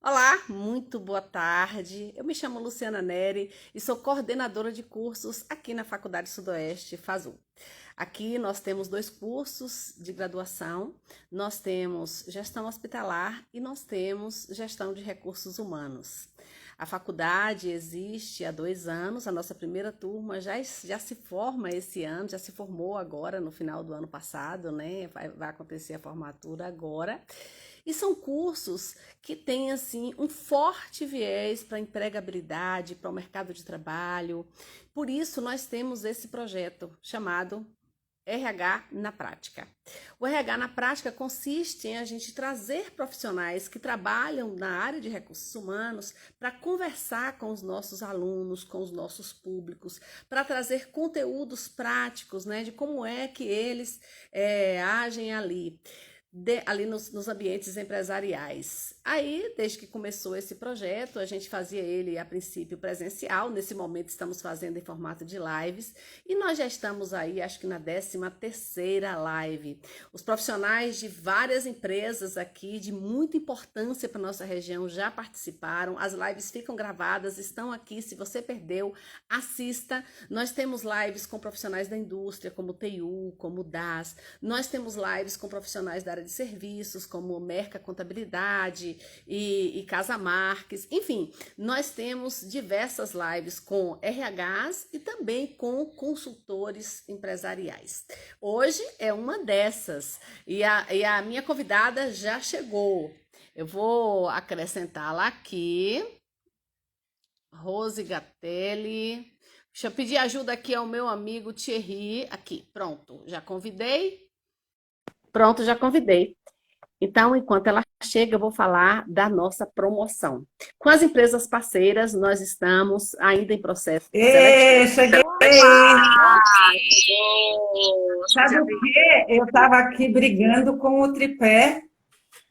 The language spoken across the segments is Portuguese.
Olá, muito boa tarde. Eu me chamo Luciana Neri e sou coordenadora de cursos aqui na Faculdade Sudoeste, FASU. Aqui nós temos dois cursos de graduação. Nós temos gestão hospitalar e nós temos gestão de recursos humanos. A faculdade existe há 2 anos, a nossa primeira turma já se forma esse ano, já se formou agora no final do ano passado, né? Vai acontecer a formatura agora. E são cursos que têm assim um forte viés para a empregabilidade, para o mercado de trabalho. Por isso nós temos esse projeto chamado RH na prática. O RH na prática consiste em a gente trazer profissionais que trabalham na área de recursos humanos para conversar com os nossos alunos, com os nossos públicos, para trazer conteúdos práticos, né, de como é que eles agem ali ali nos ambientes empresariais. Aí, desde que começou esse projeto, a gente fazia ele a princípio presencial, nesse momento estamos fazendo em formato de lives, e nós já estamos aí, acho que na 13ª live. Os profissionais de várias empresas aqui, de muita importância para a nossa região, já participaram, as lives ficam gravadas, estão aqui, se você perdeu, assista. Nós temos lives com profissionais da indústria, como o TU, como o DAS, nós temos lives com profissionais da área de serviços, como Merca Contabilidade e Casa Marques. Enfim, nós temos diversas lives com RHs e também com consultores empresariais. Hoje é uma dessas e a minha convidada já chegou. Eu vou acrescentá-la aqui. Rose Gatelli. Deixa eu pedir ajuda aqui ao meu amigo Thierry. Aqui, pronto, já convidei. Pronto, já convidei. Então, enquanto ela chega, eu vou falar da nossa promoção. Com as empresas parceiras, nós estamos ainda em processo seletivo. Cheguei! Chegou! Sabe o quê? Eu estava aqui brigando com o tripé,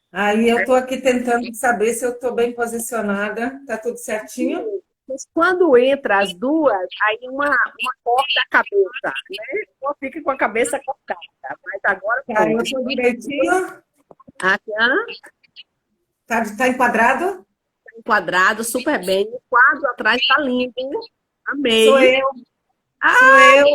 aí eu estou aqui tentando saber se eu estou bem posicionada. Tá tudo certinho? Mas quando entra as duas, aí uma corta a cabeça, né? Uma fica com a cabeça cortada. Mas agora Tá, eu pronto. estou direitinho? Aqui, Tá enquadrado? enquadrado super bem. O quadro atrás tá lindo. Sou Amei. eu, sou Ah, eu.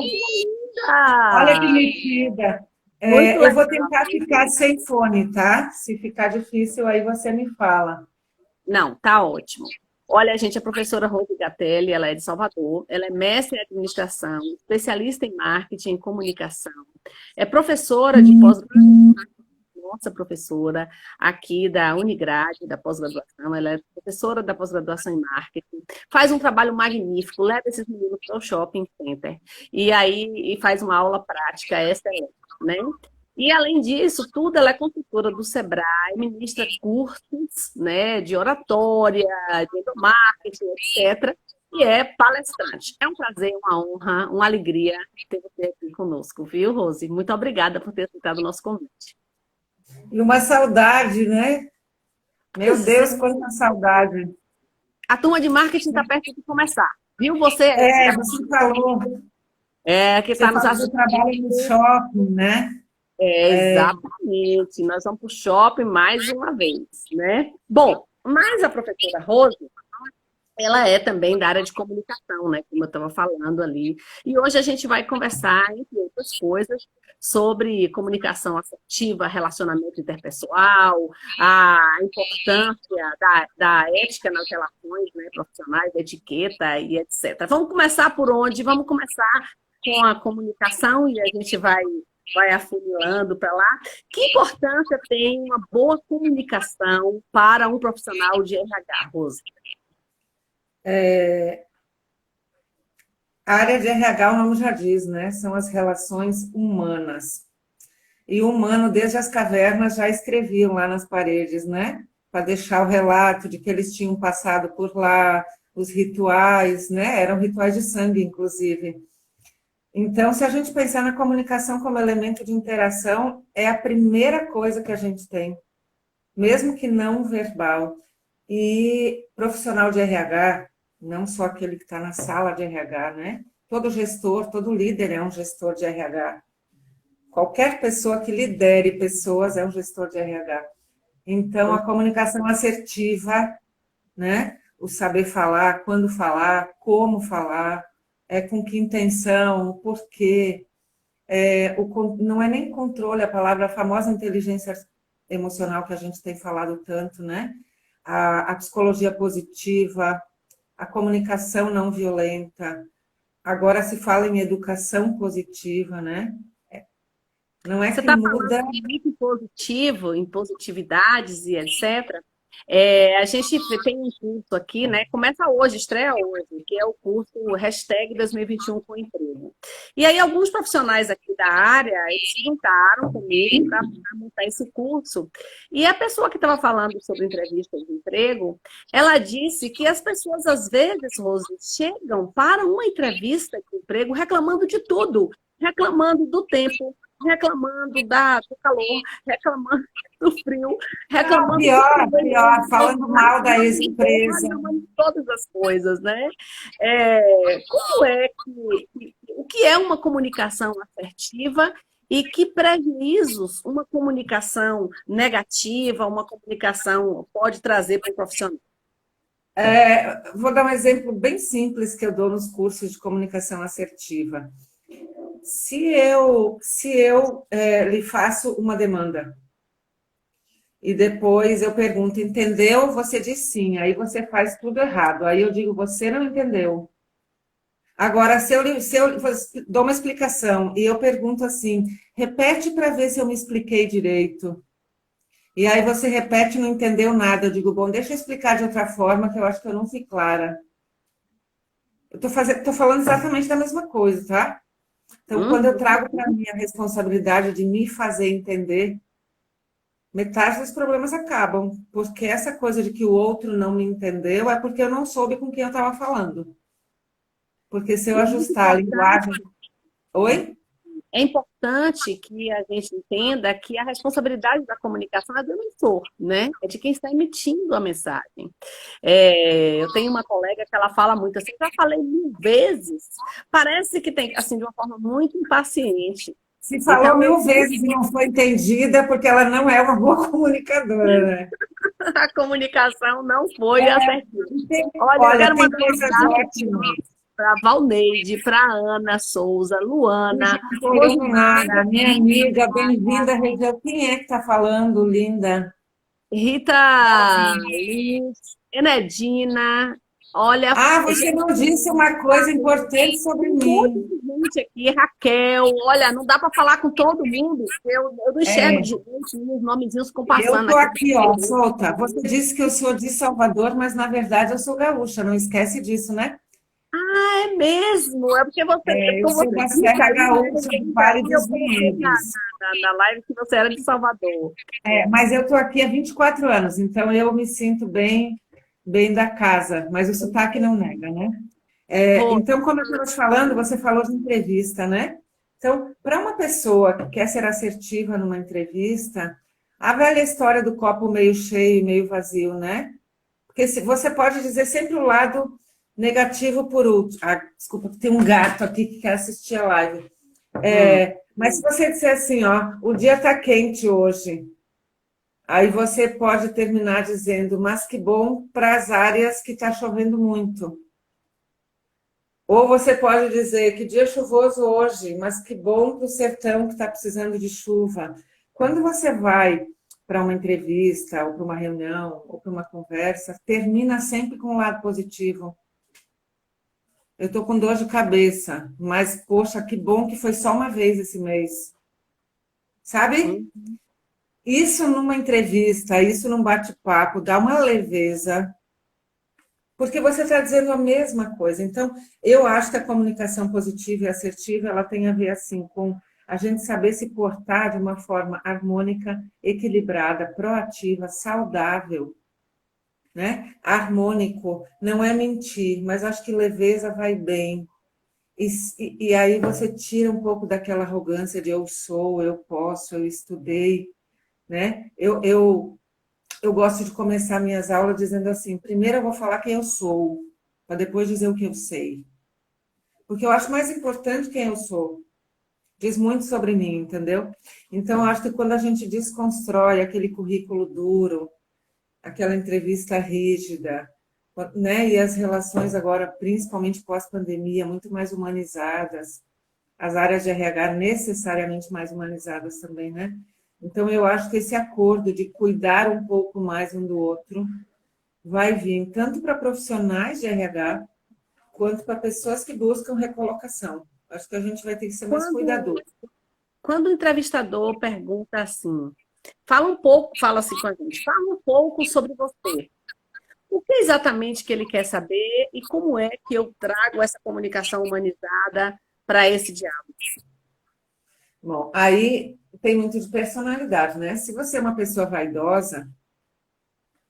Olha que linda! metida. Muito Eu legal. vou tentar ficar sem fone, tá? Se ficar difícil, aí você me fala. Não, tá ótimo. Olha, gente, a professora Rose Gatelli, ela é de Salvador, ela é mestre em administração, especialista em marketing e comunicação, é professora de pós-graduação, nossa professora aqui da Unigrade, da pós-graduação, ela é professora da pós-graduação em marketing, faz um trabalho magnífico, leva esses meninos para o shopping center, e aí faz uma aula prática excelente, né? E, além disso, tudo, ela é consultora do Sebrae, ministra cursos, né, de oratória, de endomarketing, etc. E é palestrante. É um prazer, uma honra, uma alegria ter você aqui conosco, viu, Rose? Muito obrigada por ter aceitado o nosso convite. E uma saudade, né? Meu Pois é. Deus, quanta saudade. A turma de marketing está perto de começar, viu? Você Você falou. que Você está nos falou do assistindo. trabalho no shopping, né? Exatamente. Nós vamos para o shopping mais uma vez, né? Bom, mas a professora Rose, ela é também da área de comunicação, né? Como eu estava falando ali. E hoje a gente vai conversar, entre outras coisas, sobre comunicação assertiva, relacionamento interpessoal, a importância da ética nas relações, né, profissionais, da etiqueta e etc. Vamos começar por onde? Vamos começar com a comunicação e a gente vai afunilando para lá. Que importância tem uma boa comunicação para um profissional de RH, Rose? A área de RH, o nome já diz, né? São as relações humanas. E o humano, desde as cavernas, já escreviam lá nas paredes, né? Para deixar o relato de que eles tinham passado por lá, os rituais, né? Eram rituais de sangue, inclusive. Então, se a gente pensar na comunicação como elemento de interação, é a primeira coisa que a gente tem, mesmo que não verbal. E profissional de RH, não só aquele que está na sala de RH, né? Todo gestor, todo líder é um gestor de RH. Qualquer pessoa que lidere pessoas é um gestor de RH. Então, a comunicação assertiva né? O saber falar, quando falar, como falar, com que intenção, o porquê. Não é nem controle, a palavra, a famosa inteligência emocional que a gente tem falado tanto, né? A psicologia positiva, a comunicação não violenta. Agora se fala em educação positiva, né? Não é Você que está falando muda. muito em positivo, em positividades e etc. A gente tem um curso aqui, né? Começa hoje, estreia hoje, que é o curso Hashtag 2021 com Emprego. E aí, alguns profissionais aqui da área, eles se juntaram comigo para montar esse curso. E a pessoa que estava falando sobre entrevistas de emprego, ela disse que as pessoas, às vezes, Rose, chegam para uma entrevista de emprego reclamando de tudo. Reclamando do tempo, reclamando do calor, reclamando do frio, Não, reclamando do pior, trabalho, pior, falando mal da ex-empresa. reclamando de todas as coisas, né? Como é o que é uma comunicação assertiva e que prejuízos uma comunicação negativa, uma comunicação pode trazer para o profissional? Vou dar um exemplo bem simples que eu dou nos cursos de comunicação assertiva. Se eu lhe faço uma demanda e depois eu pergunto, entendeu? Você diz sim, aí você faz tudo errado. Aí eu digo, você não entendeu. Agora, se eu dou uma explicação e eu pergunto assim, repete para ver se eu me expliquei direito. E aí você repete e não entendeu nada. Eu digo, bom, deixa eu explicar de outra forma, que eu acho que eu não fui clara. Eu tô falando exatamente da mesma coisa, tá? Então, quando eu trago para mim a responsabilidade de me fazer entender, metade dos problemas acabam, porque essa coisa de que o outro não me entendeu é porque eu não soube com quem eu estava falando. Porque se eu E é muito ajustar a importante. linguagem. Oi? É importante que a gente entenda que a responsabilidade da comunicação é do emissor, né? É de quem está emitindo a mensagem. Eu tenho uma colega que ela fala muito assim, já falei 1000 vezes, parece que tem, assim, de uma forma muito impaciente. Se falou Então, 1000 vezes e não foi entendida, porque ela não é uma boa comunicadora, né? a comunicação não foi assertiva. Olha, eu Olha, quero tem mandar um coisas abraço ótimas. para Valneide, para Ana Souza, Luana, Nada, minha amiga, bem-vinda, Região. Quem é que está falando, linda? Rita Liz, Enedina, olha, Ah, você não disse uma coisa importante sobre um monte mim. de gente aqui, Raquel, olha, não dá para falar com todo mundo, eu não enxergo É, direito, os nomezinhos ficam eu passando estou aqui. aqui, ó, solta. Você disse que eu sou de Salvador, mas na verdade eu sou gaúcha, não esquece disso, né? É mesmo, é Eu como sou você da disse Serra aí, né, Gaúcha, do gente, Vale aí eu dos coloquei Vinhedos. na live que você era de Salvador. Mas eu estou aqui há 24 anos, então eu me sinto bem, bem da casa, mas o sotaque não nega, né? Rô, Então, como eu estava te falando, você falou de entrevista, né? Então, para uma pessoa que quer ser assertiva numa entrevista, a velha história do copo meio cheio e meio vazio, né? Porque você pode dizer sempre o lado negativo por último. Ah, desculpa, tem um gato aqui que quer assistir a live. Mas se você disser assim, ó, o dia está quente hoje, aí você pode terminar dizendo, mas que bom para as áreas que está chovendo muito. Ou você pode dizer que dia chuvoso hoje, mas que bom para o sertão que está precisando de chuva. Quando você vai para uma entrevista, ou para uma reunião, ou para uma conversa, termina sempre com um lado positivo. Eu estou com dor de cabeça, mas, poxa, que bom que foi só uma vez esse mês. Sabe? Isso numa entrevista, isso num bate-papo, dá uma leveza, porque você está dizendo a mesma coisa. Então, eu acho que a comunicação positiva e assertiva, ela tem a ver, assim, com a gente saber se portar de uma forma harmônica, equilibrada, proativa, saudável, né? Harmônico, não é mentir, mas acho que leveza vai bem. E aí você tira um pouco daquela arrogância de eu sou, eu posso, eu estudei, né? Eu gosto de começar minhas aulas dizendo assim: primeiro eu vou falar quem eu sou, para depois dizer o que eu sei. Porque eu acho mais importante quem eu sou. Diz muito sobre mim, entendeu? Então, eu acho que quando a gente desconstrói aquele currículo duro, aquela entrevista rígida, né? E as relações agora, principalmente pós-pandemia, muito mais humanizadas, as áreas de RH necessariamente mais humanizadas também, né? Então, eu acho que esse acordo de cuidar um pouco mais um do outro vai vir tanto para profissionais de RH quanto para pessoas que buscam recolocação. Acho que a gente vai ter que ser mais Quando, cuidadoso. quando o entrevistador pergunta assim, fala um pouco, fala assim com a gente, fala um pouco sobre você. O que exatamente que ele quer saber e como é que eu trago essa comunicação humanizada para esse diálogo? Bom, aí tem muito de personalidade, né? Se você é uma pessoa vaidosa,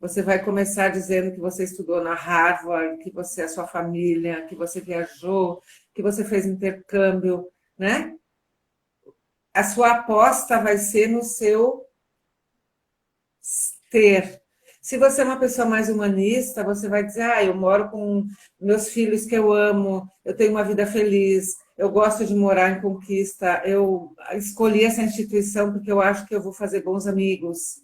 você vai começar dizendo que você estudou na Harvard, que você é sua família, que você viajou, que você fez intercâmbio, né? A sua aposta vai ser no seu ter. Se você é uma pessoa mais humanista, você vai dizer: ah, eu moro com meus filhos que eu amo, eu tenho uma vida feliz, eu gosto de morar em Conquista, eu escolhi essa instituição porque eu acho que eu vou fazer bons amigos,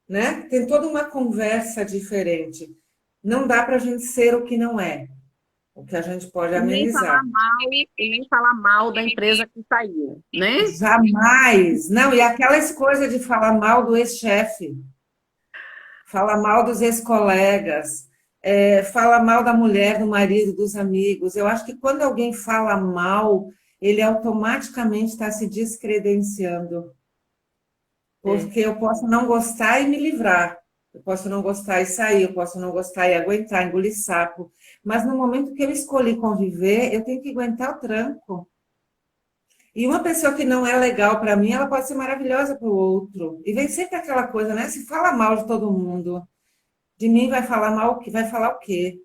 né? Tem toda uma conversa diferente. Não dá para a gente ser o que não é, o que a gente pode E nem amenizar. falar mal, e nem falar mal da empresa que saiu, né? Jamais. Não, e aquelas coisas de falar mal do ex-chefe, fala mal dos ex-colegas, fala mal da mulher, do marido, dos amigos. Eu acho que quando alguém fala mal, ele automaticamente está se descredenciando, É, porque eu posso não gostar e me livrar, eu posso não gostar e sair, eu posso não gostar e aguentar, engolir sapo, mas no momento que eu escolhi conviver, eu tenho que aguentar o tranco. E uma pessoa que não é legal para mim, ela pode ser maravilhosa para o outro. E vem sempre aquela coisa, né? Se fala mal de todo mundo, de mim vai falar mal, que vai falar o quê?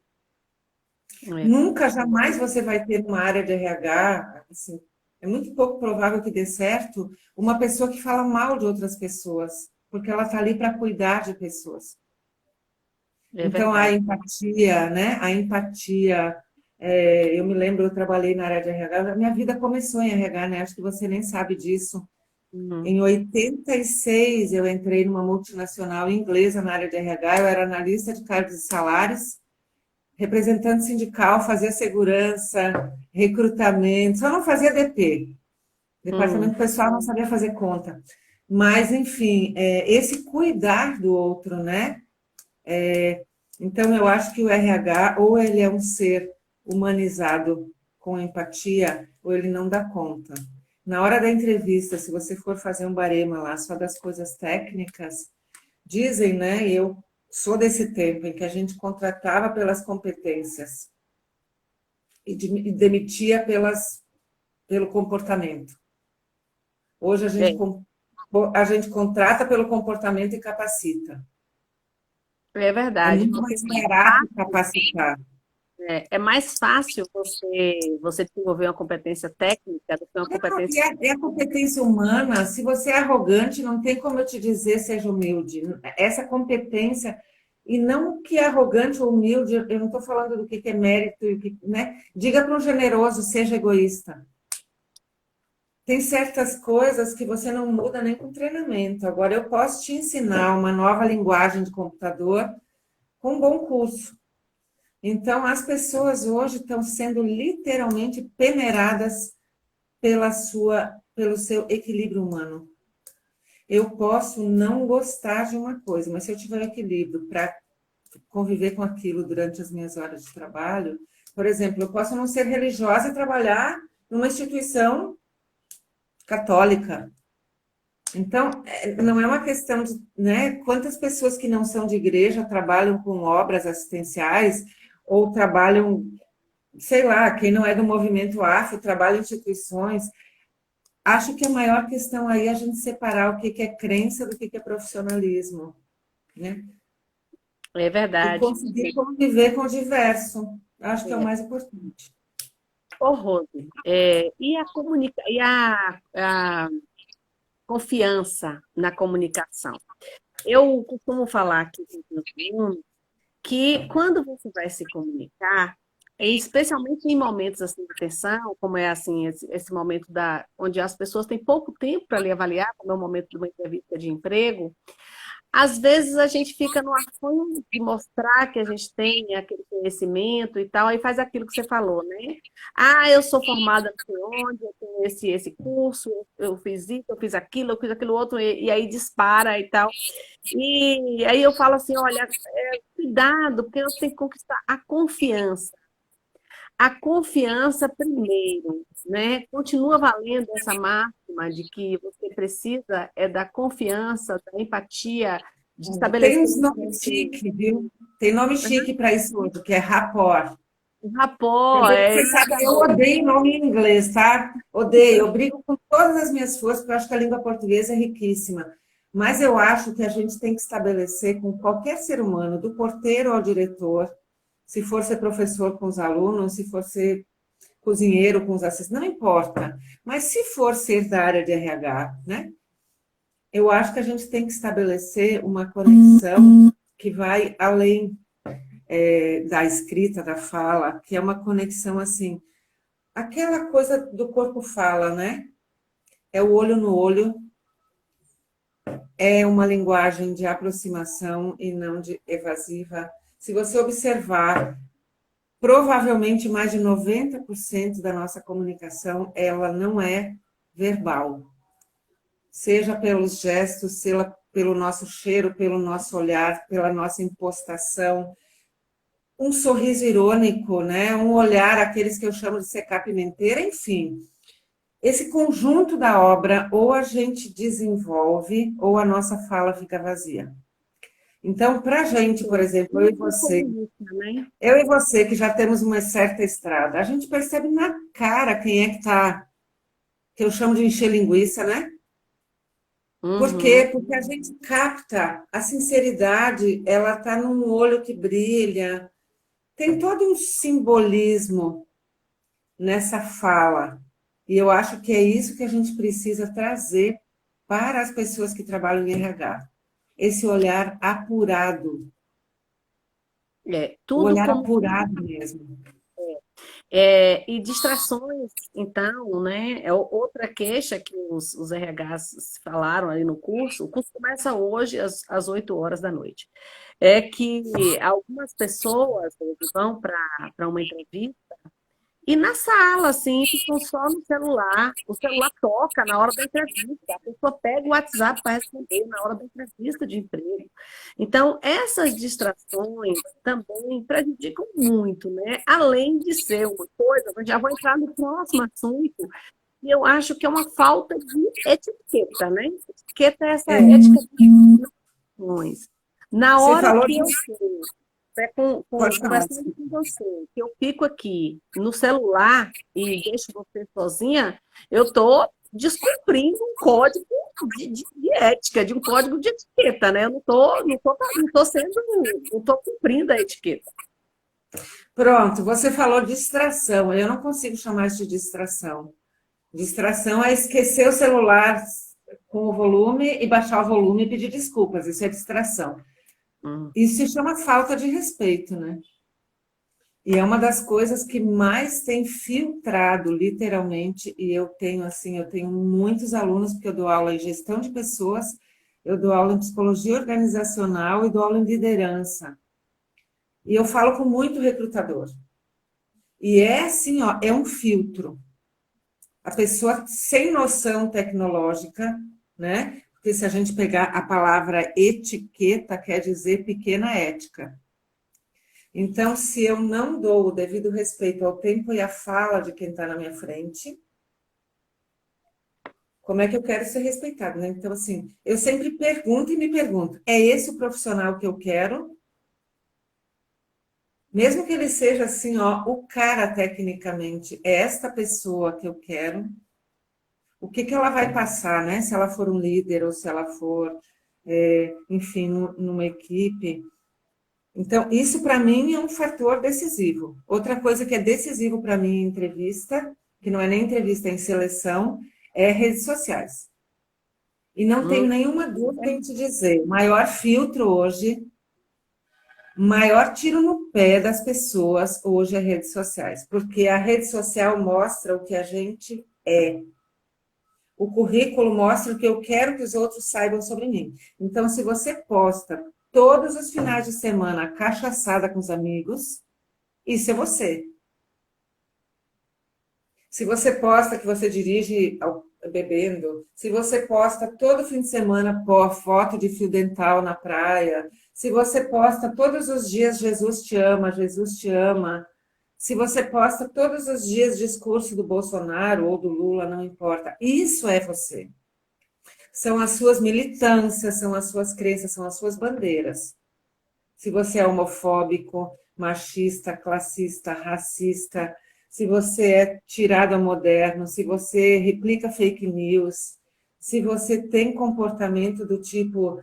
é. Nunca, jamais você vai ter uma área de RH, assim, é muito pouco provável que dê certo uma pessoa que fala mal de outras pessoas, porque ela está ali para cuidar de pessoas. É Então, a verdade. empatia, né? A empatia. Eu me lembro, eu trabalhei na área de RH, minha vida começou em RH, né? Acho que você nem sabe disso. Uhum. Em 86, eu entrei numa multinacional inglesa na área de RH, eu era analista de cargos e salários, representante sindical, fazia segurança, recrutamento, só não fazia DP. Uhum. Departamento pessoal não sabia fazer conta. Mas, enfim, esse cuidar do outro, né? Então, eu acho que o RH, ou ele é um ser humanizado com empatia, ou ele não dá conta. Na hora da entrevista, se você for fazer um barema lá só das coisas técnicas, dizem, né? Eu sou desse tempo em que a gente contratava pelas competências e demitia pelo comportamento. Hoje É, a gente contrata pelo comportamento e capacita. é É verdade, muito porque mais barato capacitar. é mais fácil você desenvolver uma competência técnica do que uma competência. E a competência humana, se você é arrogante, não tem como eu te dizer seja humilde. Essa competência, e não que é arrogante ou humilde, eu não estou falando do que é mérito, e o que, né? Diga para um generoso, seja egoísta. Tem certas coisas que você não muda nem com treinamento. Agora, eu posso te ensinar uma nova linguagem de computador com um bom curso. Então, as pessoas hoje estão sendo literalmente peneiradas pelo seu equilíbrio humano. Eu posso não gostar de uma coisa, mas se eu tiver equilíbrio para conviver com aquilo durante as minhas horas de trabalho, por exemplo, eu posso não ser religiosa e trabalhar numa instituição católica. Então, não é uma questão de, né, quantas pessoas que não são de igreja trabalham com obras assistenciais ou trabalham, sei lá, quem não é do movimento afro trabalha em instituições. Acho que a maior questão aí é a gente separar o que é crença do que é profissionalismo, né? É E verdade. conseguir conviver com o diverso. Acho que é o É. mais importante. Ô, Rose, e a confiança na comunicação? Eu costumo falar aqui com os meus alunos que quando você vai se comunicar, especialmente em momentos assim de tensão, como é assim esse momento onde as pessoas têm pouco tempo para lhe avaliar, como é o momento de uma entrevista de emprego, às vezes a gente fica no afã de mostrar que a gente tem aquele conhecimento e tal, aí faz aquilo que você falou, né? Ah, eu sou formada não sei onde, eu tenho esse curso, eu fiz isso, eu fiz aquilo outro, e aí dispara e tal. E aí eu falo assim, olha, cuidado, porque nós temos que conquistar a confiança. A confiança primeiro, né? Continua valendo essa máxima de que você precisa da confiança, da empatia, de Tem estabelecer uns nomes chiques, viu? Tem nome chique para isso hoje, que é rapport. um rapport, Você sabe, eu odeio nome em inglês, tá? Odeio, eu brigo com todas as minhas forças, porque eu acho que a língua portuguesa é riquíssima. Mas eu acho que a gente tem que estabelecer com qualquer ser humano, do porteiro ao diretor, se for ser professor com os alunos, se for ser cozinheiro com os assistentes, não importa. Mas se for ser da área de RH, né? Eu acho que a gente tem que estabelecer uma conexão que vai além da escrita, da fala, que é uma conexão assim, aquela coisa do corpo fala, né? É o olho no olho, é uma linguagem de aproximação e não de evasiva. Se você observar, provavelmente mais de 90% da nossa comunicação, ela não é verbal. Seja pelos gestos, seja pelo nosso cheiro, pelo nosso olhar, pela nossa impostação, um sorriso irônico, né? Um olhar, aqueles que eu chamo de secar pimenteira, enfim. Esse conjunto da obra, ou a gente desenvolve, ou a nossa fala fica vazia. Então, para a gente, por exemplo, né? eu e você, que já temos uma certa estrada, a gente percebe na cara quem é que está, que eu chamo de encher linguiça, né? Por Uhum. quê? Porque a gente capta a sinceridade, ela está num olho que brilha, tem todo um simbolismo nessa fala. E eu acho que é isso que a gente precisa trazer para as pessoas que trabalham em RH. Esse olhar apurado, o Tudo olhar como apurado mesmo. e distrações, então, né? É outra queixa que os RHs falaram ali no curso. O curso começa hoje às 8 horas da noite. É que algumas pessoas vão para uma entrevista e na sala, assim, ficam só no celular. O celular toca na hora da entrevista. A pessoa pega o WhatsApp para responder na hora da entrevista de emprego. Então, essas distrações também prejudicam muito, né? Além de ser uma coisa, eu já vou entrar no próximo assunto, e eu acho que é uma falta de etiqueta, né? Etiqueta é essa ética das relações. Na Você hora falou que de. eu Pode falar. conversando com você, que eu fico aqui no celular e deixo você sozinha, eu estou descumprindo um código de ética, de um código de etiqueta, né? Eu não tô sendo, não estou cumprindo a etiqueta. Pronto, você falou distração. Eu não consigo chamar isso de distração. Distração é esquecer o celular com o volume e baixar o volume e pedir desculpas. Isso é distração. Hum. Isso se chama falta de respeito, né? E é uma das coisas que mais tem filtrado, literalmente, e eu tenho assim, eu tenho muitos alunos, porque eu dou aula em gestão de pessoas, eu dou aula em psicologia organizacional e dou aula em liderança. E eu falo com muito recrutador. E é assim, ó, é um filtro. A pessoa sem noção tecnológica, né? Porque se a gente pegar a palavra etiqueta, quer dizer pequena ética. Então, se eu não dou o devido respeito ao tempo e à fala de quem está na minha frente, como é que eu quero ser respeitado, né? Então, assim, eu sempre pergunto e me pergunto: é esse o profissional que eu quero? Mesmo que ele seja assim, ó, o cara tecnicamente, é esta pessoa que eu quero? O que que ela vai passar, né? Se ela for um líder ou se ela for, enfim, numa equipe. Então, isso para mim é um fator decisivo. Outra coisa que é decisivo para mim em entrevista, que não é nem entrevista, é em seleção, é redes sociais. E não tenho Hum. nenhuma dúvida em te dizer, o maior filtro hoje, maior tiro no pé das pessoas hoje é redes sociais, porque a rede social mostra o que a gente é. O currículo mostra o que eu quero que os outros saibam sobre mim. Então, se você posta todos os finais de semana cachaçada com os amigos, isso é você. Se você posta que você dirige bebendo, se você posta todo fim de semana foto de fio dental na praia, se você posta todos os dias Jesus te ama, Jesus te ama, se você posta todos os dias discurso do Bolsonaro ou do Lula, não importa, isso é você. São as suas militâncias, são as suas crenças, são as suas bandeiras. Se você é homofóbico, machista, classista, racista, se você é tirado ao moderno, se você replica fake news, se você tem comportamento do tipo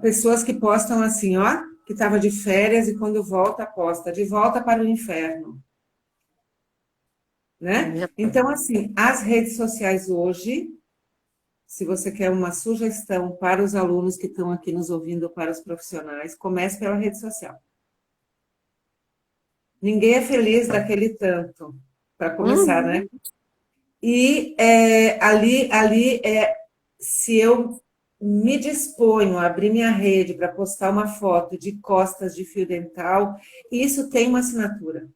pessoas que postam assim, ó, que estava de férias e quando volta posta, de volta para o inferno, né? Então, assim, as redes sociais hoje, se você quer uma sugestão para os alunos que estão aqui nos ouvindo, para os profissionais, comece pela rede social. Ninguém é feliz daquele tanto, para começar, né? E se eu me disponho a abrir minha rede para postar uma foto de costas de fio dental, isso tem uma assinatura.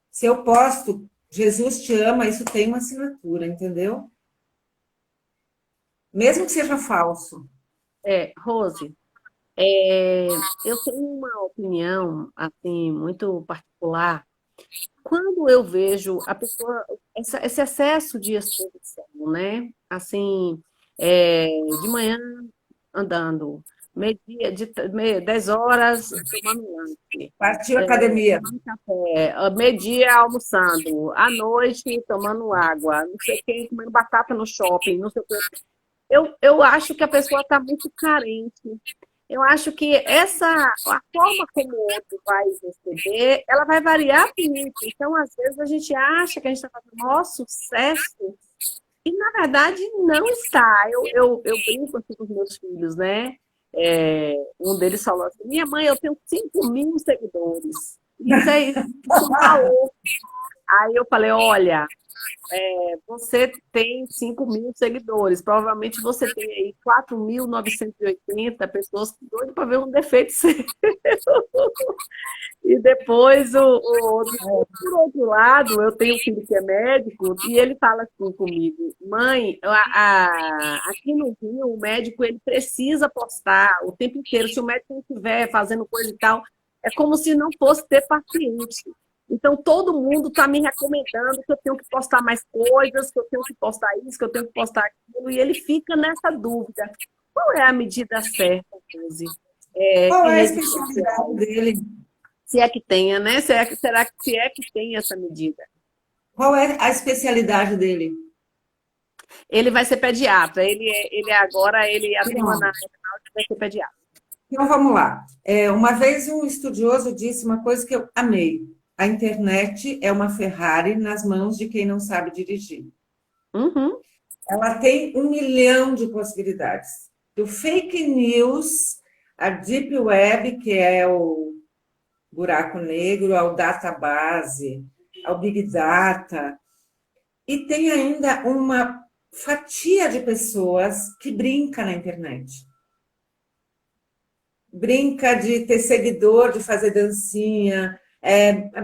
Se eu posto Jesus te ama, isso tem uma assinatura, entendeu? Mesmo que seja falso. Rose, eu tenho uma opinião, assim, muito particular. Quando eu vejo a pessoa, esse excesso de exposição, né? Assim, de manhã andando, 10 horas tomando lanche, Partiu a academia. tomando café, meio-dia almoçando, à noite tomando água, não sei quem comendo batata no shopping, não sei o quê. Eu acho que a pessoa está muito carente. Eu acho que a forma como o outro vai receber, ela vai variar muito. Então, às vezes, a gente acha que a gente está fazendo o maior sucesso e, na verdade, não está. Eu brinco assim com os meus filhos, né? Um deles falou assim, minha mãe, eu tenho 5.000 seguidores. Isso é um valor. Aí eu falei, olha, você tem 5.000 seguidores, provavelmente você tem aí 4.980 pessoas doidas para ver um defeito seu. E depois, por outro lado, eu tenho um filho que é médico e ele fala assim comigo, mãe, aqui no Rio, o médico ele precisa postar o tempo inteiro. Se o médico não estiver fazendo coisa e tal, é como se não fosse ter paciente. Então, todo mundo está me recomendando que eu tenho que postar mais coisas, que eu tenho que postar isso, que eu tenho que postar aquilo, e ele fica nessa dúvida. Qual é a medida certa, Rose? Qual Que é a rede especialidade social? dele? Se é que tenha, né? Se é que tem essa medida? Qual é a especialidade dele? Ele vai ser pediatra. Ele agora, ele atua na Pronto. aeronáutica, vai ser pediatra. Então, vamos lá. Uma vez um estudioso disse uma coisa que eu amei. A internet é uma Ferrari nas mãos de quem não sabe dirigir. Uhum. Ela tem 1 milhão de possibilidades. Do fake news, a deep web, que é o buraco negro, ao database, ao big data. E tem ainda uma fatia de pessoas que brinca na internet. Brinca de ter seguidor, de fazer dancinha,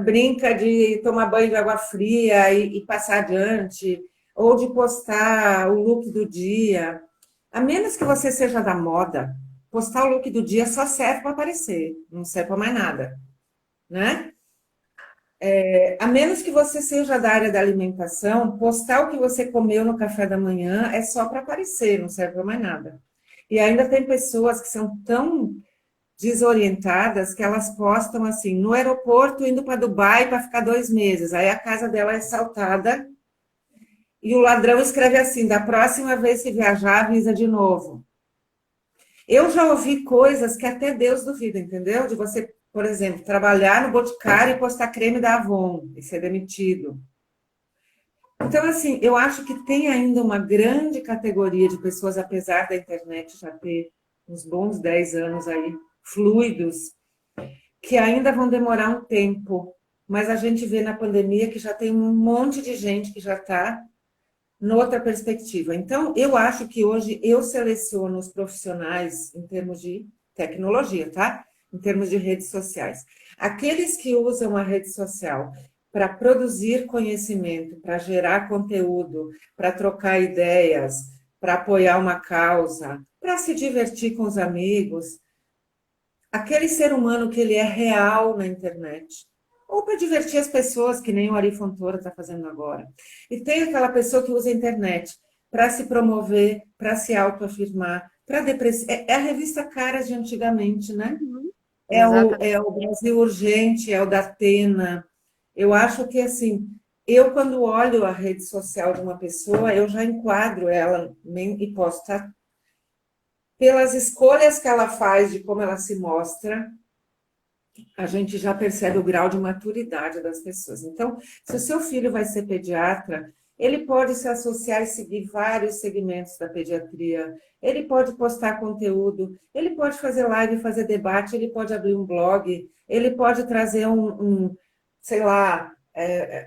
brinca de tomar banho de água fria e passar adiante, ou de postar o look do dia. A menos que você seja da moda, postar o look do dia só serve para aparecer, não serve para mais nada, né? A menos que você seja da área da alimentação, postar o que você comeu no café da manhã é só para aparecer, não serve para mais nada. E ainda tem pessoas que são tão desorientadas que elas postam assim, no aeroporto indo para Dubai para ficar 2 meses. Aí a casa dela é assaltada e o ladrão escreve assim, da próxima vez que viajar, avisa de novo. Eu já ouvi coisas que até Deus duvida, entendeu? De você, por exemplo, trabalhar no Boticário e postar creme da Avon e ser demitido. Então, assim, eu acho que tem ainda uma grande categoria de pessoas, apesar da internet já ter uns bons 10 anos aí, fluidos, que ainda vão demorar um tempo mas a gente vê na pandemia que já tem um monte de gente que já está noutra perspectiva. Então, eu acho que hoje eu seleciono os profissionais em termos de tecnologia, tá? Em termos de redes sociais. Aqueles que usam a rede social para produzir conhecimento, para gerar conteúdo, para trocar ideias, para apoiar uma causa, para se divertir com os amigos, aquele ser humano que ele é real na internet, ou para divertir as pessoas, que nem o Ari Fontoura está fazendo agora. E tem aquela pessoa que usa a internet para se promover, para se autoafirmar, para depressão. É a revista Caras de antigamente, né? Uhum. É Exatamente. é o Brasil Urgente, é o da Atena. Eu acho que, assim, eu, quando olho a rede social de uma pessoa, eu já enquadro ela e posso estar pelas escolhas que ela faz, de como ela se mostra, a gente já percebe o grau de maturidade das pessoas. Então, se o seu filho vai ser pediatra, ele pode se associar e seguir vários segmentos da pediatria, ele pode postar conteúdo, ele pode fazer live, fazer debate, ele pode abrir um blog, ele pode trazer sei lá,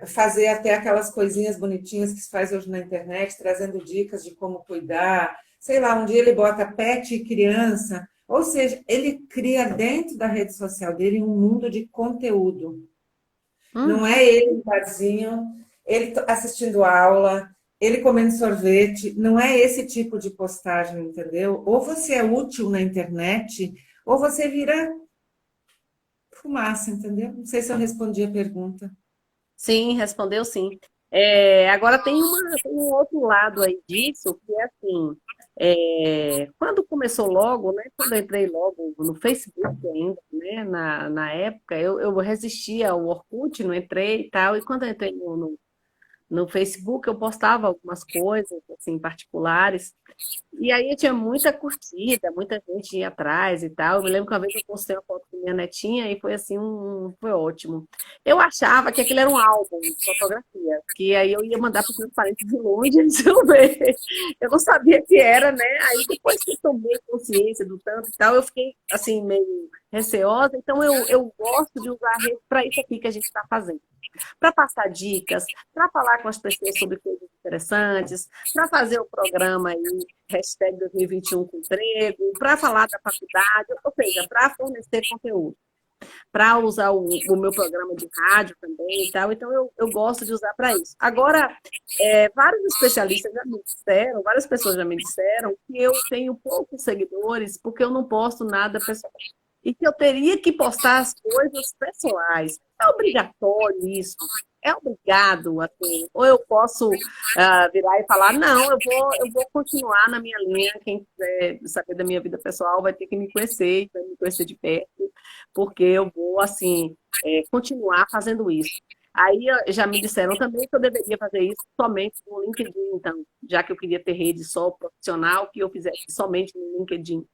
fazer até aquelas coisinhas bonitinhas que se faz hoje na internet, trazendo dicas de como cuidar, sei lá, um dia ele bota pet e criança, ou seja, ele cria dentro da rede social dele um mundo de conteúdo. Não Uhum. é ele no barzinho, ele assistindo aula, ele comendo sorvete, não é esse tipo de postagem, entendeu? Ou você é útil na internet, ou você vira fumaça, entendeu? Não sei se eu respondi a pergunta. Sim, respondeu sim. Agora tem um outro lado aí disso, que é assim, quando começou logo, né? Quando eu entrei logo no Facebook ainda, né? Na época, eu resistia ao Orkut, não entrei e tal, e quando eu entrei no Facebook, eu postava algumas coisas, assim, particulares, e aí tinha muita curtida, muita gente ia atrás e tal. Eu me lembro que uma vez eu postei uma foto com minha netinha e foi assim, foi ótimo. Eu achava que aquilo era um álbum de fotografia, que aí eu ia mandar para os meus parentes de longe e eles iam ver. Eu não sabia que era, né? Aí depois que eu tomei consciência do tanto e tal, eu fiquei assim, meio receosa. Então eu gosto de usar a rede para isso aqui que a gente está fazendo, para passar dicas, para falar com as pessoas sobre coisas interessantes, para fazer o programa aí, hashtag 2021 com emprego, para falar da faculdade, ou seja, para fornecer conteúdo, para usar o meu programa de rádio também e tal. Então, eu gosto de usar para isso. Agora, vários especialistas já me disseram, várias pessoas já me disseram que eu tenho poucos seguidores porque eu não posto nada pessoal. E que eu teria que postar as coisas pessoais. É obrigatório isso? É obrigado, assim? Ou eu posso virar e falar, não, eu vou continuar na minha linha. Quem quiser saber da minha vida pessoal vai ter que me conhecer, vai me conhecer de perto, porque eu vou, assim, continuar fazendo isso. Aí já me disseram também que eu deveria fazer isso somente no LinkedIn, então, já que eu queria ter rede só profissional, que eu fizesse somente no LinkedIn.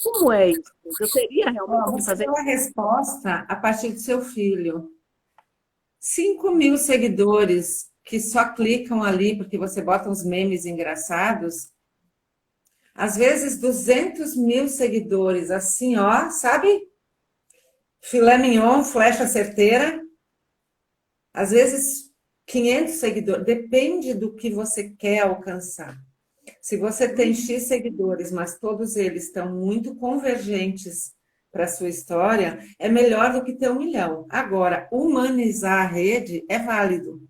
Como é isso? Eu teria realmente Ó, que você fazer deu a isso? resposta a partir do seu filho. 5.000 seguidores que só clicam ali porque você bota uns memes engraçados. Às vezes 200.000 seguidores, assim, ó, sabe? Filé mignon, flecha certeira. Às vezes 500 seguidores. Depende do que você quer alcançar. Se você tem X seguidores, mas todos eles estão muito convergentes para a sua história, é melhor do que ter 1 milhão. Agora, humanizar a rede é válido.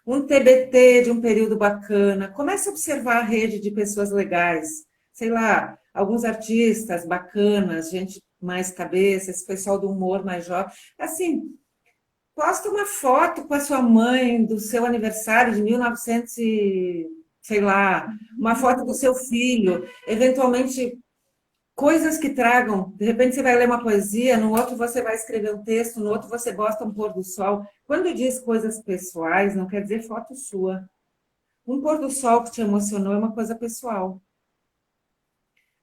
Um TBT de um período bacana, comece a observar a rede de pessoas legais, sei lá, alguns artistas bacanas, gente mais cabeça, esse pessoal do humor mais jovem. Assim, posta uma foto com a sua mãe do seu aniversário de 1900 e, sei lá, uma foto do seu filho, eventualmente coisas que tragam. De repente você vai ler uma poesia, no outro você vai escrever um texto, no outro você gosta um pôr do sol. Quando diz coisas pessoais, não quer dizer foto sua. Um pôr do sol que te emocionou é uma coisa pessoal.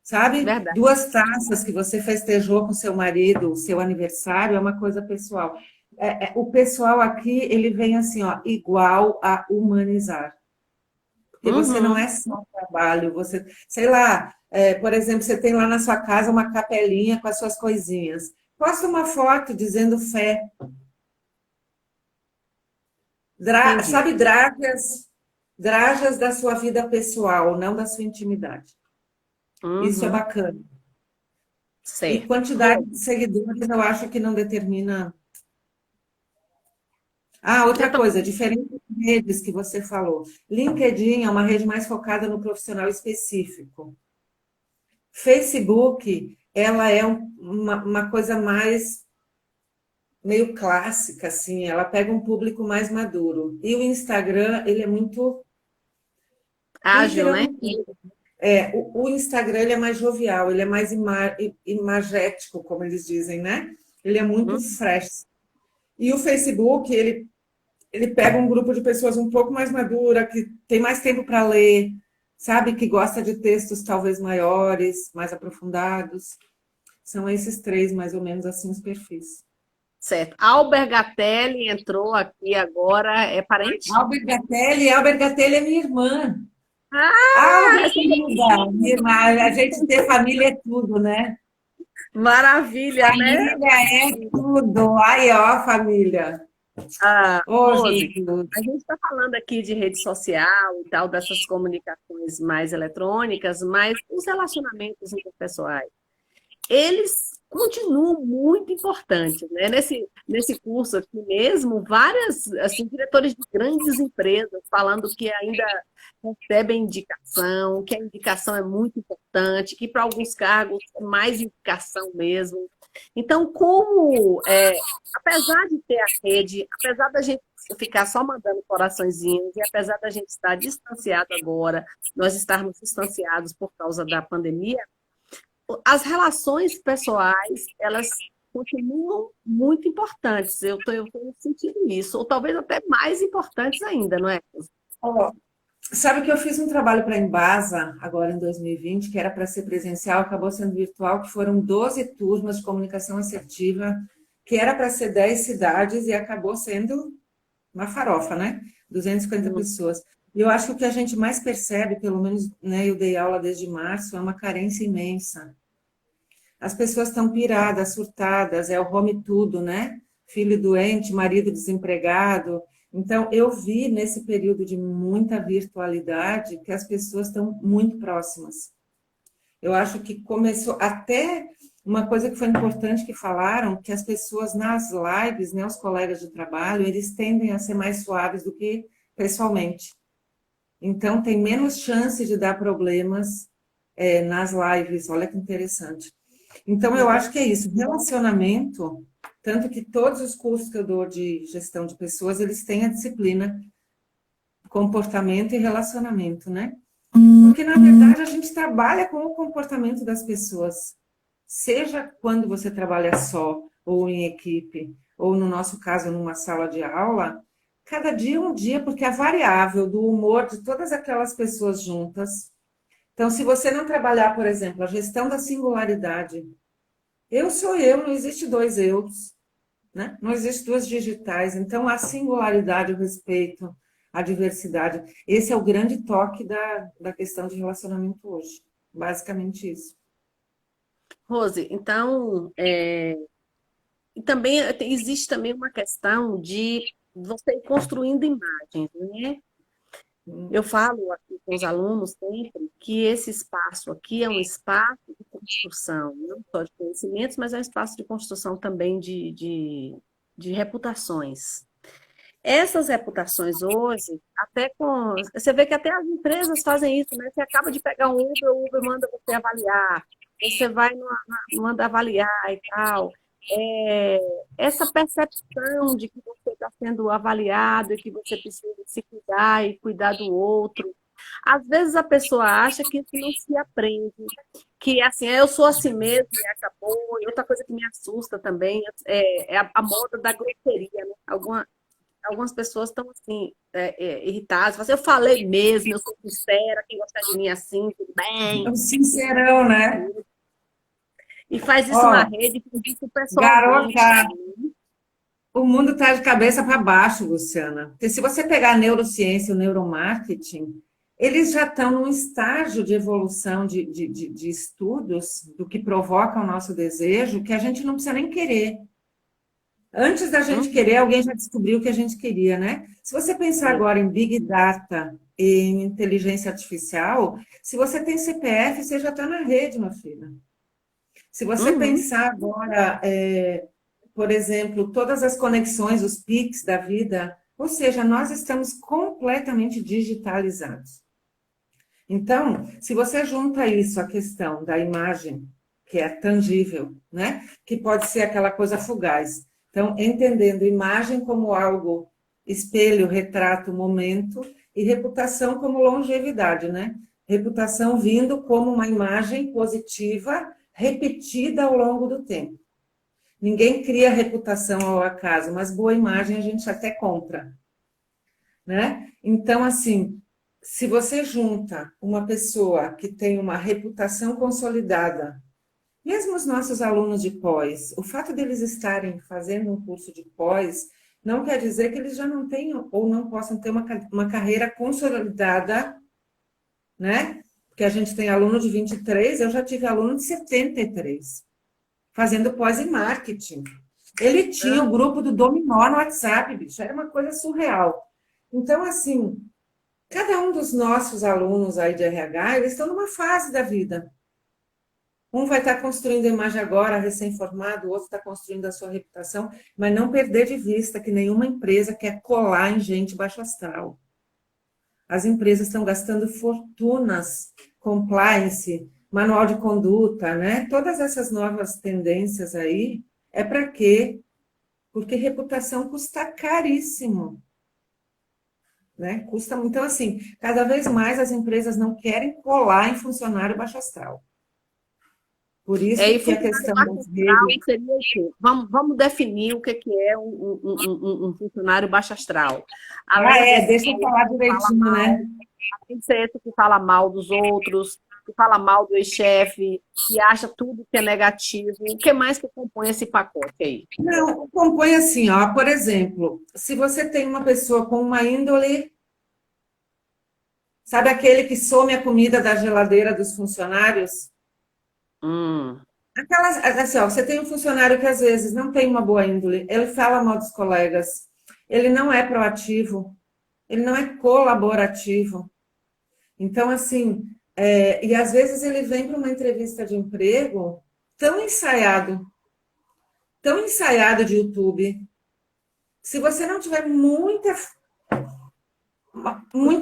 Sabe? Verdade. 2 taças que você festejou com seu marido, o seu aniversário, é uma coisa pessoal. O pessoal aqui, ele vem assim, ó, igual a humanizar. Porque você não Uhum. é só trabalho, você, sei lá, por exemplo, você tem lá na sua casa uma capelinha com as suas coisinhas. Posta uma foto dizendo fé. Entendi. Sabe, dragas da sua vida pessoal, não da sua intimidade. Isso é Uhum, bacana. E certo. quantidade de seguidores, eu acho que não determina. Ah, Eu outra também. coisa, diferentes redes que você falou. LinkedIn é uma rede mais focada no profissional específico. Facebook, ela é uma coisa mais meio clássica, assim, ela pega um público mais maduro. E o Instagram, ele é muito Ágil, Twitter, eu né? não sei. O Instagram ele é mais jovial, ele é mais imagético, como eles dizem, né? Ele é muito Uhum, fresh. E o Facebook, ele pega um grupo de pessoas um pouco mais madura, que tem mais tempo para ler, sabe? Que gosta de textos talvez maiores, mais aprofundados. São esses três, mais ou menos, assim, os perfis. certo. Albergatelli entrou aqui agora, é parente? Albert Gatelli é minha irmã. Ah, Ah, essa querida, minha irmã, a gente ter família é tudo, né? maravilha, né? Família é tudo. Aí, ó, família. Ah, Ô, Rose, Jesus. a gente está falando aqui de rede social e tal, dessas comunicações mais eletrônicas, mas os relacionamentos interpessoais, eles continuam muito importantes, né? Nesse curso aqui mesmo, várias, assim, diretores de grandes empresas falando que ainda recebem indicação, que a indicação é muito importante, que para alguns cargos é mais indicação mesmo. Então, apesar de ter a rede, apesar da gente ficar só mandando coraçõezinhos, e apesar da gente estar distanciado agora, nós estarmos distanciados por causa da pandemia, as relações pessoais, elas continuam muito importantes. Eu tô sentindo isso, ou talvez até mais importantes ainda, não é? Ó, sabe que eu fiz um trabalho para a Embasa, agora em 2020, que era para ser presencial, acabou sendo virtual, que foram 12 turmas de comunicação assertiva, que era para ser 10 cidades e acabou sendo uma farofa, né? 250 Hum, pessoas. E eu acho que o que a gente mais percebe, pelo menos, né, eu dei aula desde março, é uma carência imensa. As pessoas estão piradas, surtadas, é o home tudo, né? Filho doente, marido desempregado. Então, eu vi nesse período de muita virtualidade que as pessoas estão muito próximas. Eu acho que começou até uma coisa que foi importante que falaram, que as pessoas nas lives, né, os colegas de trabalho, eles tendem a ser mais suaves do que pessoalmente. Então, tem menos chance de dar problemas nas lives. Olha que interessante. Então, eu acho que é isso. Relacionamento, tanto que todos os cursos que eu dou de gestão de pessoas, eles têm a disciplina comportamento e relacionamento, né? Porque, na verdade, a gente trabalha com o comportamento das pessoas. Seja quando você trabalha só, ou em equipe, ou no nosso caso, numa sala de aula, cada dia é um dia, porque a variável do humor de todas aquelas pessoas juntas. Então, se você não trabalhar, por exemplo, a gestão da singularidade, eu sou eu, não existe dois eus, né? Não existe duas digitais. Então, a singularidade, o respeito, a diversidade, esse é o grande toque da questão de relacionamento hoje. Basicamente isso. Rose, então, e também existe também uma questão de você ir construindo imagens, né? Eu falo aqui com os alunos sempre que esse espaço aqui é um espaço de construção, não só de conhecimentos, mas é um espaço de construção também de reputações. Essas reputações hoje, até com. Você vê que até as empresas fazem isso, né? Você acaba de pegar um Uber, o Uber manda você avaliar, você vai manda avaliar e tal. É, essa percepção de que você está sendo avaliado e que você precisa se cuidar e cuidar do outro. Às vezes a pessoa acha que isso não se aprende, que assim, eu sou assim mesmo e acabou. E outra coisa que me assusta também é a moda da grosseria, né? Algumas pessoas estão assim, irritadas. Falam assim, eu falei mesmo, eu sou sincera, quem gostar de mim é assim, tudo É bem. um sincerão, né? E faz isso na Ó, rede, faz isso pessoalmente garota, também. o mundo está de cabeça para baixo, Luciana. Porque se você pegar a neurociência e o neuromarketing, eles já estão num estágio de evolução de estudos do que provoca o nosso desejo, que a gente não precisa nem querer. Antes da gente Uhum. querer, alguém já descobriu o que a gente queria, né? Se você pensar Sim. agora em Big Data, em inteligência artificial, se você tem CPF, você já está na rede, meu filho. Se você Uhum. pensar agora, por exemplo, todas as conexões, os PICs da vida, ou seja, nós estamos completamente digitalizados. Então, se você junta isso à questão da imagem, que é tangível, né? Que pode ser aquela coisa fugaz. Então, entendendo imagem como algo espelho, retrato, momento, e reputação como longevidade, né? Reputação vindo como uma imagem positiva repetida ao longo do tempo. Ninguém cria reputação ao acaso, mas boa imagem a gente até compra, né? Então, assim, se você junta uma pessoa que tem uma reputação consolidada, mesmo os nossos alunos de pós, o fato deles estarem fazendo um curso de pós não quer dizer que eles já não tenham ou não possam ter uma carreira consolidada, né? Porque a gente tem aluno de 23, eu já tive aluno de 73, fazendo pós em marketing. Ele tinha o grupo do Dominó no WhatsApp, bicho, era uma coisa surreal. Então, assim, cada um dos nossos alunos aí de RH, eles estão numa fase da vida. Um vai estar construindo a imagem agora, recém-formado, o outro está construindo a sua reputação, mas não perder de vista que nenhuma empresa quer colar em gente baixo astral. As empresas estão gastando fortunas, compliance, manual de conduta, né? Todas essas novas tendências aí, é para quê? Porque reputação custa caríssimo, né? Custa, então, assim, cada vez mais as empresas não querem colar em funcionário baixo astral. Por É, isso e que a funcionário questão baixo das astral redes. seria o quê? Vamos definir o que é um funcionário baixo astral. Ah, Além é, desse deixa eu falar que fala direitinho, mal, né? além de ser esse que fala mal dos outros, que fala mal do ex-chefe, que acha tudo que é negativo, o que mais que compõe esse pacote aí? Não, compõe assim, ó, por exemplo, se você tem uma pessoa com uma índole, sabe aquele que some a comida da geladeira dos funcionários? Hum, Aquelas, assim, ó, você tem um funcionário que às vezes não tem uma boa índole, ele fala mal dos colegas, ele não é proativo, ele não é colaborativo. Então, assim, e às vezes ele vem para uma entrevista de emprego tão ensaiado de YouTube. Se você não tiver muito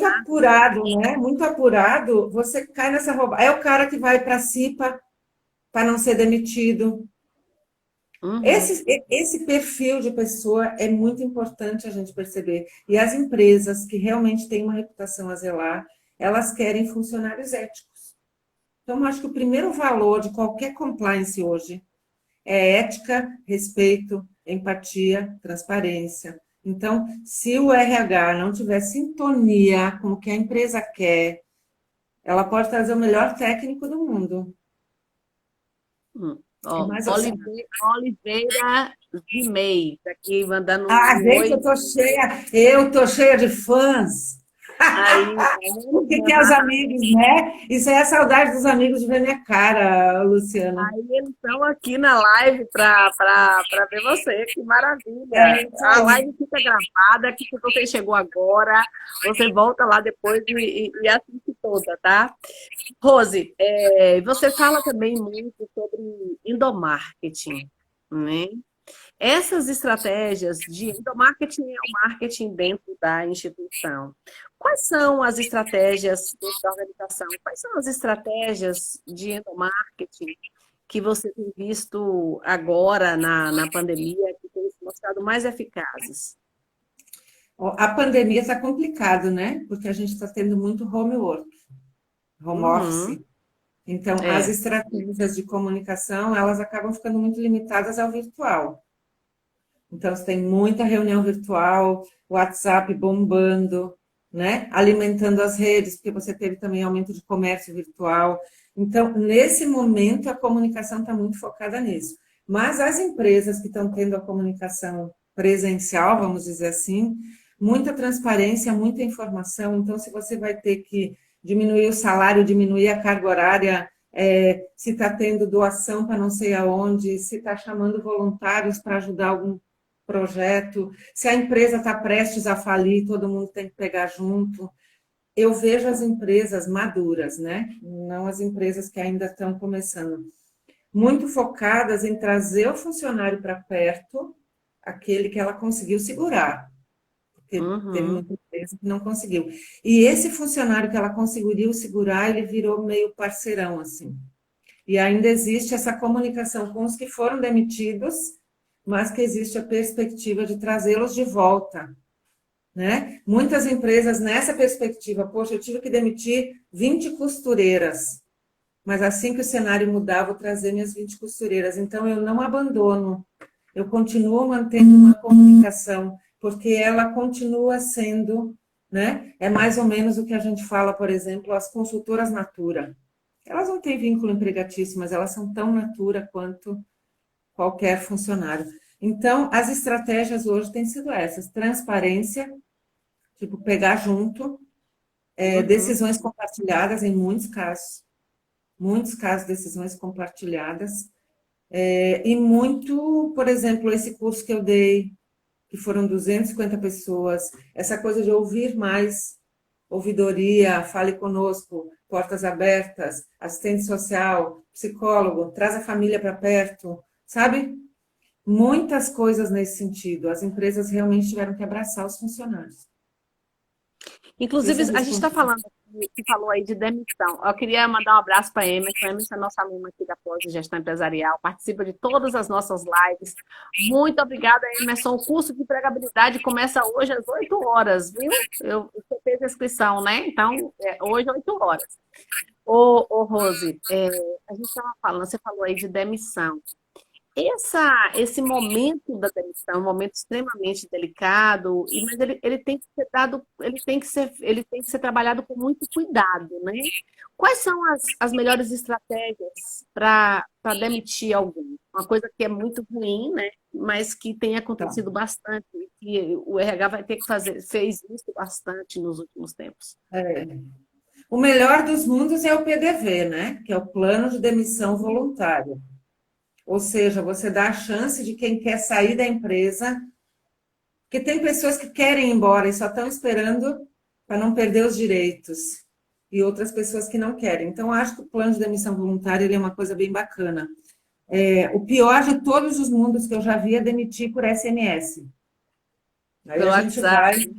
apurado, né? Muito apurado, você cai nessa roubada. É o cara que vai para a CIPA para não ser demitido. uhum. Esse perfil de pessoa é muito importante a gente perceber. E as empresas que realmente têm uma reputação a zelar, elas querem funcionários éticos. Então, eu acho que o primeiro valor de qualquer compliance hoje é ética, respeito, empatia, transparência. Então, se o RH não tiver sintonia com o que a empresa quer, ela pode trazer o melhor técnico do mundo. É Ó, mais assim. Oliveira Zimei, tá aqui mandando Ah, um vem que oi. eu tô cheia de fãs. Aí, tá O vendo? que que é os amigos, né? Isso é a saudade dos amigos de ver minha cara, Luciana. Aí eles estão aqui na live para ver você, que É maravilha. isso A aí. live fica gravada, que se você chegou agora, você volta lá depois e assiste toda, tá? Rose, você fala também muito sobre endomarketing, né? Essas estratégias de endomarketing é o marketing dentro da instituição. Quais são as estratégias dentro da organização? Quais são as estratégias de endomarketing que você tem visto agora na pandemia que têm se mostrado mais eficazes? A pandemia está complicado, né? Porque a gente está tendo muito homework, home office. Uhum, Então, as é. estratégias de comunicação, elas acabam ficando muito limitadas ao virtual. Então, você tem muita reunião virtual, WhatsApp bombando, né? Alimentando as redes, porque você teve também aumento de comércio virtual. Então, nesse momento, a comunicação está muito focada nisso. Mas as empresas que estão tendo a comunicação presencial, vamos dizer assim, muita transparência, muita informação. Então, se você vai ter que diminuir o salário, diminuir a carga horária, se está tendo doação para não sei aonde, se está chamando voluntários para ajudar algum projeto, se a empresa está prestes a falir, todo mundo tem que pegar junto. Eu vejo as empresas maduras, né? Não as empresas que ainda estão começando, muito focadas em trazer o funcionário para perto, aquele que ela conseguiu segurar, porque teve Uhum. muita empresa que não conseguiu. E esse funcionário que ela conseguiu segurar, ele virou meio parceirão, assim. E ainda existe essa comunicação com os que foram demitidos, mas que existe a perspectiva de trazê-los de volta, né? Muitas empresas nessa perspectiva, poxa, eu tive que demitir 20 costureiras, mas assim que o cenário mudar, vou trazer minhas 20 costureiras. Então, eu não abandono, eu continuo mantendo uma comunicação, porque ela continua sendo, né? É mais ou menos o que a gente fala, por exemplo, as consultoras Natura. Elas não têm vínculo empregatício, mas elas são tão Natura quanto qualquer funcionário. Então, as estratégias hoje têm sido essas: transparência, tipo, pegar junto, Uhum. decisões compartilhadas em muitos casos, decisões compartilhadas, e muito, por exemplo, esse curso que eu dei, que foram 250 pessoas, essa coisa de ouvir mais, ouvidoria, fale conosco, portas abertas, assistente social, psicólogo, traz a família para perto, sabe? Muitas coisas nesse sentido. As empresas realmente tiveram que abraçar os funcionários. Não sei se eu Inclusive, a gente está respondi. falando, você falou aí de demissão. Eu queria mandar um abraço para a Emerson. A Emerson é nossa aluna aqui da pós de gestão empresarial, participa de todas as nossas lives. Muito obrigada, Emerson. O curso de empregabilidade começa hoje às 8 horas, viu? Você fez a inscrição, né? Então, hoje às 8 horas. Rose, a gente estava falando, você falou aí de demissão. Esse momento da demissão é um momento extremamente delicado, mas ele tem que ser dado, ele tem que ser trabalhado com muito cuidado, né? Quais são as melhores estratégias para demitir alguém? Uma coisa que é muito ruim, né? Mas que tem Tá. acontecido bastante, e que o RH vai ter que fazer, fez isso bastante nos últimos tempos. É. O melhor dos mundos é o PDV, né? Que é o Plano de Demissão Voluntária. Ou seja, você dá a chance de quem quer sair da empresa, porque tem pessoas que querem ir embora e só estão esperando para não perder os direitos, e outras pessoas que não querem. Então, acho que o plano de demissão voluntária ele é uma coisa bem bacana. O pior de todos os mundos que eu já vi é demitir por SMS. Aí Pelo a gente WhatsApp, vai.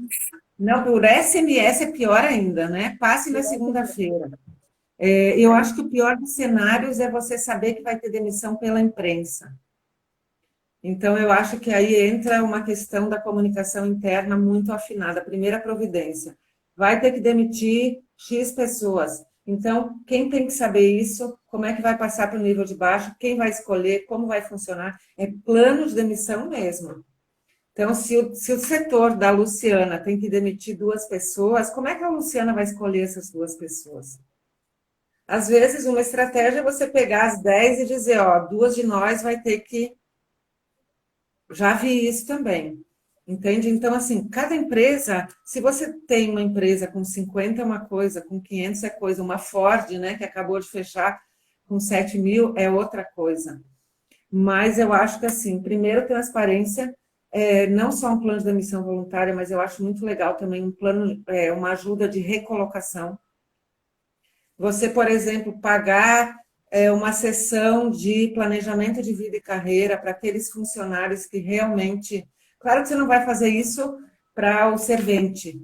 Não, por SMS é pior ainda, né? Passe na segunda-feira. Eu acho que o pior dos cenários é você saber que vai ter demissão pela imprensa. Então, eu acho que aí entra uma questão da comunicação interna muito afinada. Primeira providência. Vai ter que demitir X pessoas. Então, quem tem que saber isso? Como é que vai passar para o nível de baixo? Quem vai escolher? Como vai funcionar? É plano de demissão mesmo. Então, se o setor da Luciana tem que demitir 2 pessoas, como é que a Luciana vai escolher essas 2 pessoas? Às vezes, uma estratégia é você pegar as 10 e dizer, ó, 2 de nós vai ter que. Já vi isso também. Entende? Então, assim, cada empresa, se você tem uma empresa com 50 é uma coisa, com 500 é coisa, uma Ford, né, que acabou de fechar com 7 mil é outra coisa. Mas eu acho que, assim, primeiro, transparência, não só um plano de demissão voluntária, mas eu acho muito legal também um plano, uma ajuda de recolocação. Você, por exemplo, pagar uma sessão de planejamento de vida e carreira para aqueles funcionários que realmente. Claro que você não vai fazer isso para o servente,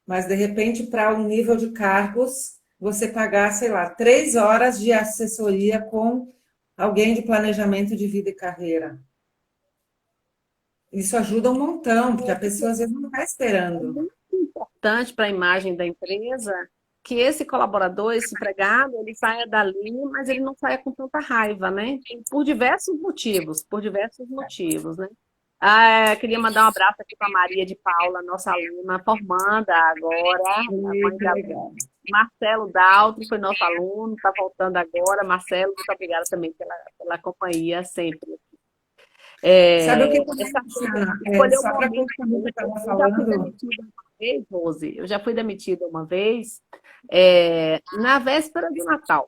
mas de repente, para um nível de cargos, você pagar, sei lá, 3 horas de assessoria com alguém de planejamento de vida e carreira. Isso ajuda um montão, porque a pessoa às vezes não está esperando. importante para a imagem da empresa que esse colaborador, esse empregado, ele saia dali, mas ele não saia com tanta raiva, né? Por diversos motivos, né? Queria mandar um abraço aqui para Maria de Paula, nossa aluna, formanda agora, a mãe Que da legal. Marcelo Daltro foi nosso aluno, está voltando agora. Marcelo, muito obrigada também pela companhia sempre. Sabe o que também, Essa coisa Luciana? de escolher o Só para momento. concluir o que eu estava Eu já fui falando. demitida uma vez, Rose, eu já fui demitida uma vez, na véspera do Natal.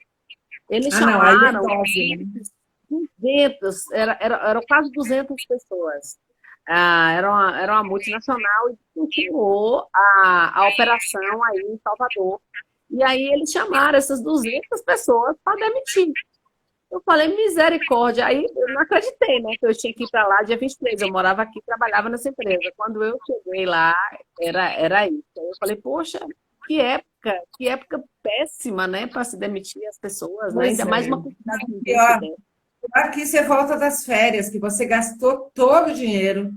Eles Ah, não, aí é chamaram dose, né? 200, eram quase 200 pessoas. Era uma multinacional e continuou a operação aí em Salvador. E aí eles chamaram essas 200 pessoas para demitir. Eu falei, misericórdia. Aí eu não acreditei, né? Que eu tinha que ir para lá dia 23. Eu morava aqui, trabalhava nessa empresa. Quando eu cheguei lá, era isso. Aí eu falei, poxa, que época péssima, né? Para se demitir as pessoas, né? Pois Ainda mais é. uma quantidade de gente Pior, dessa. aqui você volta das férias, que você gastou todo o dinheiro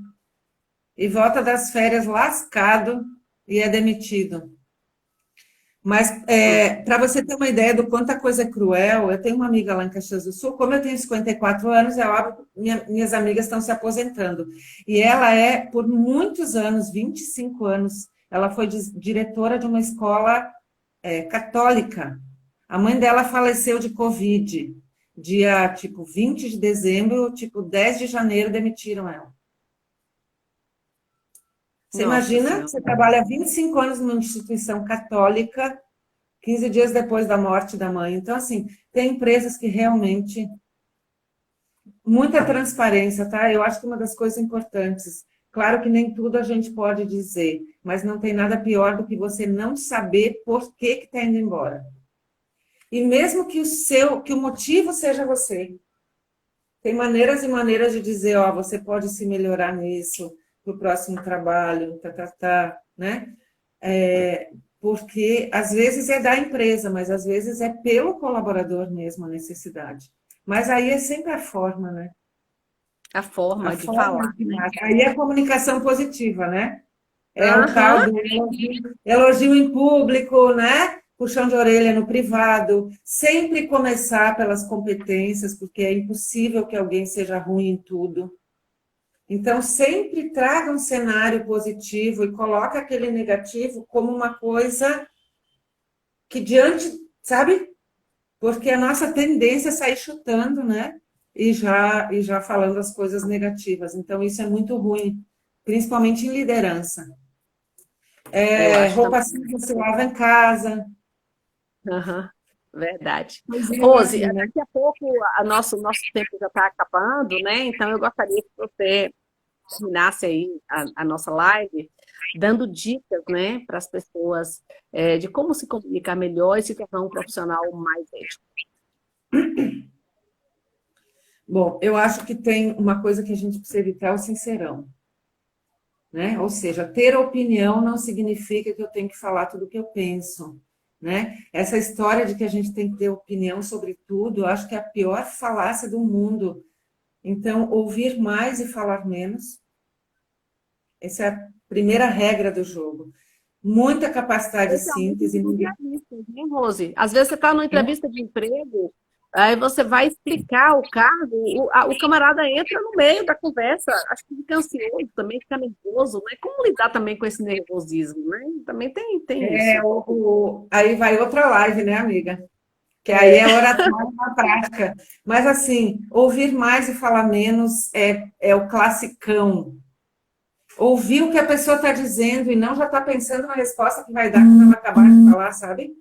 e volta das férias lascado e é demitido. Mas para você ter uma ideia do quanto a coisa é cruel, eu tenho uma amiga lá em Caxias do Sul, como eu tenho 54 anos, é óbvio, minhas amigas estão se aposentando. E ela é, por muitos anos, 25 anos, ela foi diretora de uma escola católica. A mãe dela faleceu de Covid, dia, tipo, 20 de dezembro, tipo, 10 de janeiro demitiram ela. Você Nossa imagina, Senhora. você trabalha 25 anos numa instituição católica, 15 dias depois da morte da mãe. Então, assim, tem empresas que realmente. Muita transparência, tá? Eu acho que uma das coisas importantes. Claro que nem tudo a gente pode dizer, mas não tem nada pior do que você não saber por que está indo embora. E mesmo que o motivo seja você, tem maneiras e maneiras de dizer, ó, você pode se melhorar nisso, para o próximo trabalho, né? Porque às vezes é da empresa, mas às vezes é pelo colaborador mesmo a necessidade. Mas aí é sempre a forma, né? A A forma de forma falar, que né? mata. Aí é a comunicação positiva, né? É o tal Aham. do elogio em público, né? Puxão de orelha no privado. Sempre começar pelas competências, porque é impossível que alguém seja ruim em tudo. Então, sempre traga um cenário positivo e coloque aquele negativo como uma coisa que diante, sabe? Porque a nossa tendência é sair chutando, né? E já falando as coisas negativas. Então, isso é muito ruim, principalmente em liderança. Eu acho Roupa também. suja se lava em casa. Aham, verdade. Mas é Rose, assim, né? daqui a pouco nosso tempo já está acabando, né? Então eu gostaria que você terminasse aí a nossa live dando dicas, né, para as pessoas de como se comunicar melhor e se tornar um profissional mais ético. Bom, eu acho que tem uma coisa que a gente precisa evitar, é o sincerão, né? Ou seja, ter opinião não significa que eu tenho que falar tudo o que eu penso, né? Essa história de que a gente tem que ter opinião sobre tudo, eu acho que é a pior falácia do mundo. Então, ouvir mais e falar menos, essa é a primeira regra do jogo. Muita capacidade de Especialmente síntese, nas ninguém. entrevistas, né, Rose? Às vezes você está numa entrevista de emprego, aí você vai explicar o cargo, o camarada entra no meio da conversa, acho que fica ansioso também, fica nervoso, né? Como lidar também com esse nervosismo, né? Também tem isso. Aí vai outra live, né, amiga? Que aí É. é oratória na prática. Mas, assim, ouvir mais e falar menos é o classicão. Ouvir o que a pessoa está dizendo e não já está pensando na resposta que vai dar quando ela acabar de falar, sabe?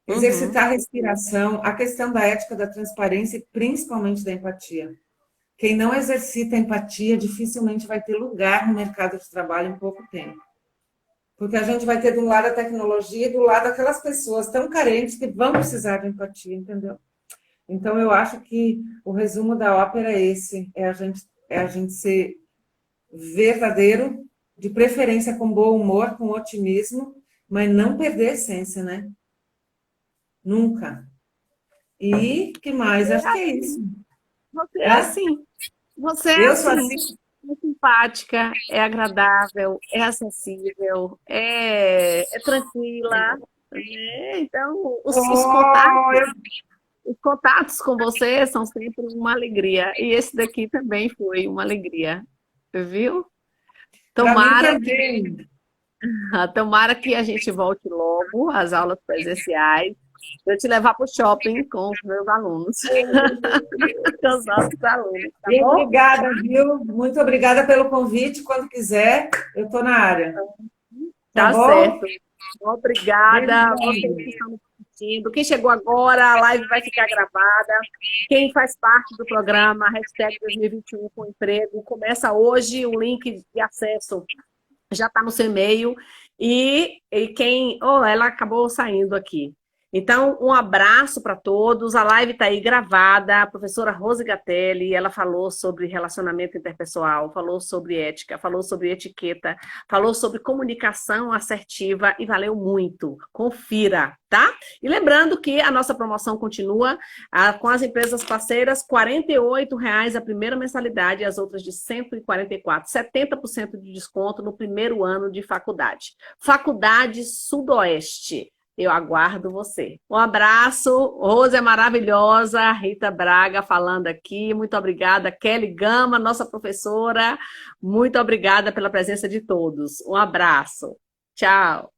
Uhum. Exercitar a respiração, a questão da ética, da transparência e principalmente da empatia. Quem não exercita empatia dificilmente vai ter lugar no mercado de trabalho em pouco tempo. Porque a gente vai ter do lado a tecnologia e do lado aquelas pessoas tão carentes que vão precisar de empatia, entendeu? Então, eu acho que o resumo da ópera é esse: é a gente ser verdadeiro, de preferência com bom humor, com otimismo, mas não perder a essência, né? Nunca. E que mais? Você é Acho que é isso. assim. Você é É? assim. Você é Eu sou assim. assim. É simpática, é agradável, é acessível, é tranquila, né? Então, Oh, os contatos com você são sempre uma alegria. E esse daqui também foi uma alegria, viu? para mim Tomara que, também. tomara que a gente volte logo às aulas presenciais. Eu te levar para o shopping com os meus alunos, com os nossos alunos, tá E bom? obrigada, viu? Muito obrigada pelo convite. Quando quiser, eu estou na área. Tá Tá bom? certo. Obrigada a vocês que Beijão. estão assistindo. Quem chegou agora, a live vai ficar gravada. Quem faz parte do programa hashtag 2021 com emprego, começa hoje, o link de acesso já está no seu e-mail. E quem... Oh, ela acabou saindo aqui. Então, um abraço para todos. A live está aí gravada. A professora Rose Gatelli, ela falou sobre relacionamento interpessoal, falou sobre ética, falou sobre etiqueta, falou sobre comunicação assertiva e valeu muito. Confira, tá? E lembrando que a nossa promoção continua com as empresas parceiras, R$ 48,00 a primeira mensalidade e as outras de R$ 144, 70% de desconto no primeiro ano de faculdade. Faculdade Sudoeste. Eu aguardo você. Um abraço. Rose é maravilhosa. Rita Braga falando aqui. Muito obrigada. Kelly Gama, nossa professora. Muito obrigada pela presença de todos. Um abraço. Tchau.